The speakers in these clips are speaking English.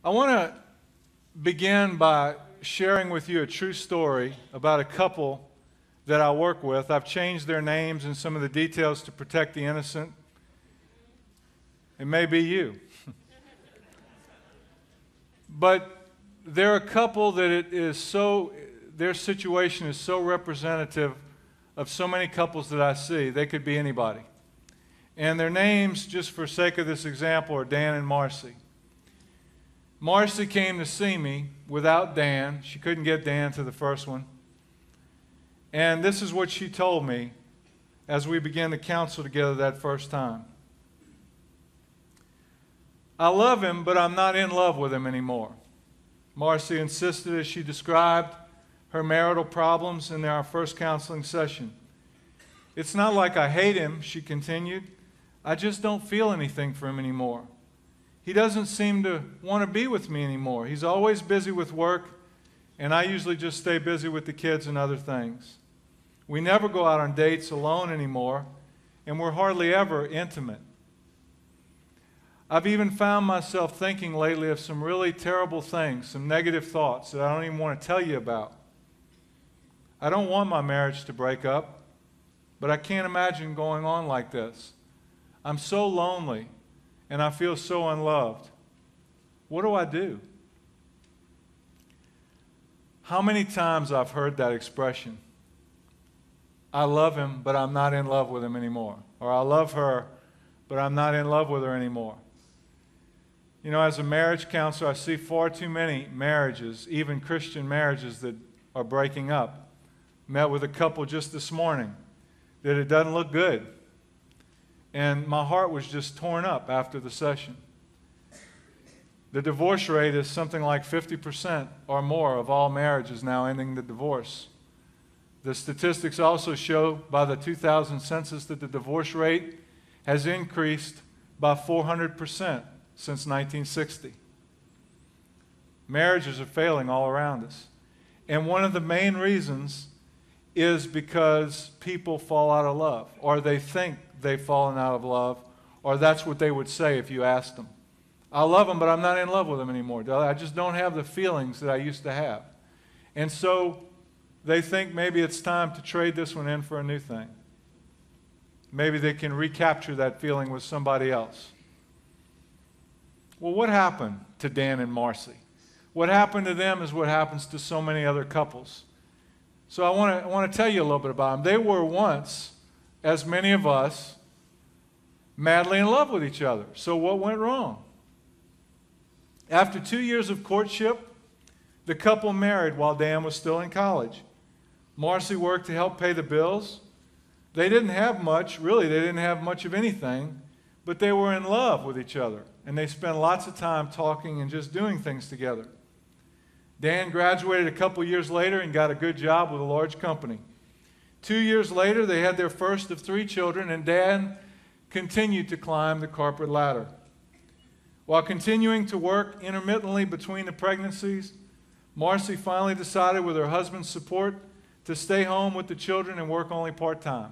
I want to begin by sharing with you a true story about a couple that I work with. I've changed their names and some of the details to protect the innocent. It may be you. But they're a couple that their situation is so representative of so many couples that I see. They could be anybody. And their names, just for sake of this example, are Dan and Marcie. Marcie came to see me without Dan. She couldn't get Dan to the first one. And this is what she told me as we began to counsel together that first time. I love him, but I'm not in love with him anymore. Marcie insisted as she described her marital problems in our first counseling session. It's not like I hate him, she continued. I just don't feel anything for him anymore. He doesn't seem to want to be with me anymore. He's always busy with work, and I usually just stay busy with the kids and other things. We never go out on dates alone anymore, and we're hardly ever intimate. I've even found myself thinking lately of some really terrible things, some negative thoughts that I don't even want to tell you about. I don't want my marriage to break up, but I can't imagine going on like this. I'm so lonely, and I feel so unloved. What do I do? How many times I've heard that expression? I love him, but I'm not in love with him anymore. Or I love her, but I'm not in love with her anymore. You know, as a marriage counselor, I see far too many marriages, even Christian marriages, that are breaking up. Met with a couple just this morning that it doesn't look good. And my heart was just torn up after the session. The divorce rate is something like 50% or more of all marriages now ending the divorce. The statistics also show by the 2000 census that the divorce rate has increased by 400% since 1960. Marriages are failing all around us. And one of the main reasons is because people fall out of love, or they think they've fallen out of love, or that's what they would say if you asked them. I love him, but I'm not in love with him anymore. I just don't have the feelings that I used to have. And so they think maybe it's time to trade this one in for a new thing. Maybe they can recapture that feeling with somebody else. Well, what happened to Dan and Marcie? What happened to them is what happens to so many other couples. So I want to tell you a little bit about them. They were once, as many of us, madly in love with each other. So what went wrong? After 2 years of courtship, the couple married while Dan was still in college. Marcie worked to help pay the bills. They didn't have much, really, they didn't have much of anything, but they were in love with each other, and they spent lots of time talking and just doing things together. Dan graduated a couple years later and got a good job with a large company. 2 years later, they had their first of 3 children, and Dan continued to climb the corporate ladder. While continuing to work intermittently between the pregnancies, Marcie finally decided, with her husband's support, to stay home with the children and work only part-time.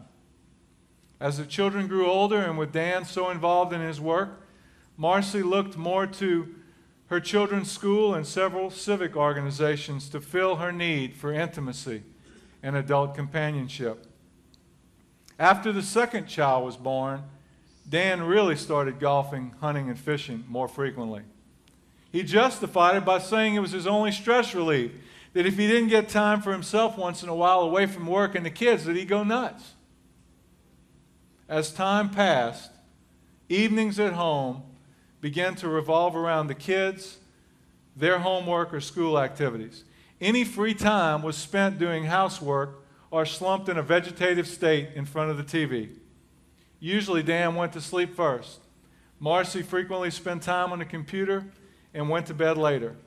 As the children grew older and with Dan so involved in his work, Marcie looked more to her children's school and several civic organizations to fill her need for intimacy and adult companionship. After the second child was born, Dan really started golfing, hunting, and fishing more frequently. He justified it by saying it was his only stress relief, that if he didn't get time for himself once in a while away from work and the kids, that he'd go nuts. As time passed, evenings at home began to revolve around the kids, their homework, or school activities. Any free time was spent doing housework or slumped in a vegetative state in front of the TV. Usually Dan went to sleep first. Marcie frequently spent time on the computer and went to bed later.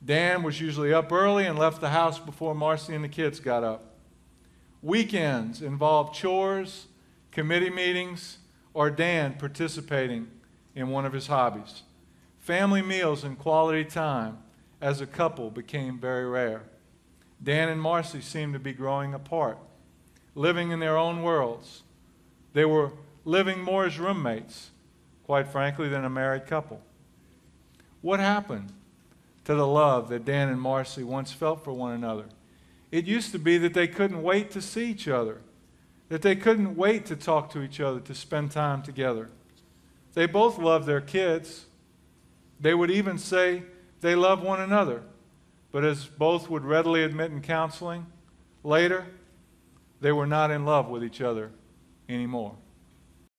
Dan was usually up early and left the house before Marcie and the kids got up. Weekends involved chores, committee meetings, or Dan participating in one of his hobbies. Family meals and quality time as a couple became very rare. Dan and Marcie seemed to be growing apart, living in their own worlds. They were living more as roommates, quite frankly, than a married couple. What happened? to the love that Dan and Marcie once felt for one another. It used to be that they couldn't wait to see each other, that they couldn't wait to talk to each other, to spend time together. They both loved their kids. They would even say they love one another. But as both would readily admit in counseling later, they were not in love with each other anymore.